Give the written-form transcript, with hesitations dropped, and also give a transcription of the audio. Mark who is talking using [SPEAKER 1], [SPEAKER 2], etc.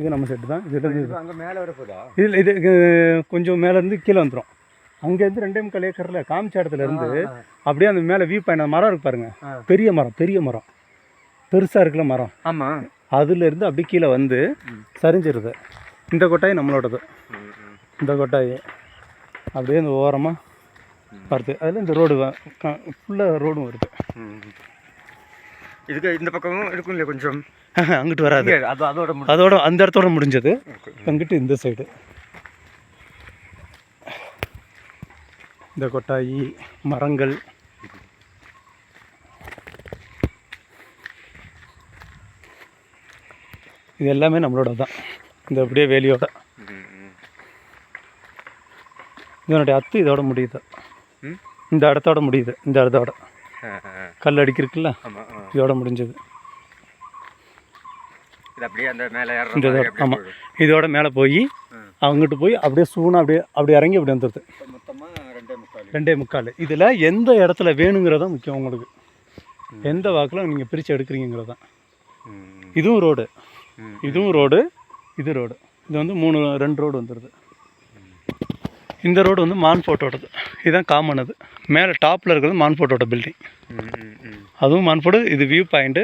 [SPEAKER 1] இது நம்ம செட்டு தான். இது
[SPEAKER 2] அங்கே மேலே வர போதா?
[SPEAKER 1] இதில் இது கொஞ்சம் மேலேருந்து கீழே வந்துடும். அங்கேருந்து 2.25 ஏக்கரில் காமிச்ச இடத்துலேருந்து அப்படியே அந்த மேலே வியூ பாயிண்ட் மரம் இருக்கு பாருங்க, பெரிய மரம் பெருசாக இருக்குல்ல மரம்.
[SPEAKER 2] ஆமாம்,
[SPEAKER 1] அதுலேருந்து அப்படியே கீழே வந்து சரிஞ்சிருது. இந்த கொட்டாய் நம்மளோடது. இந்த கொட்டாய் அப்படியே இந்த ஓரமாக வருது. அதில் இந்த ரோடு ஃபுல்லாக ரோடும் வருது.
[SPEAKER 2] இதுக்கு இந்த பக்கமும் இருக்கும் இல்லையா கொஞ்சம்?
[SPEAKER 1] அங்கிட்டு வராது, அதோட அந்த இடத்தோட முடிஞ்சது. அங்கிட்டு இந்த சைடு இந்த கொட்டாயி மரங்கள். இது எல்லாமே நம்மளோட தான். இந்த அப்படியே வேலியோட இதனுடைய அத்து இதோட முடியுது. இந்த இடத்தோட முடியுது. இந்த இடத்தோட கல் அடிக்கிறதுக்குல்ல, இதோட முடிஞ்சது. இந்த ஆமாம், இதோட மேலே போய் அவங்ககிட்ட போய் அப்படியே சூனா அப்படியே இறங்கி அப்படி வந்துடுது. 2.25. இதில் எந்த இடத்துல வேணுங்கிறதா முக்கியம் உங்களுக்கு, எந்த வாக்கில் நீங்கள் பிரித்து எடுக்கிறீங்கிறது தான். இதுவும் ரோடு, இதுவும் ரோடு, இது ரோடு. இது வந்து 2 ரோடு வந்துடுது. இந்த ரோடு வந்து மான்ஃபோர்ட்டோடது. இதுதான் காமன். அது மேலே டாப்பில் இருக்கிறது மான்ஃபோர்ட்டோட பில்டிங், அதுவும் மான்ஃபோர்டு. இது வியூ பாயிண்ட்டு.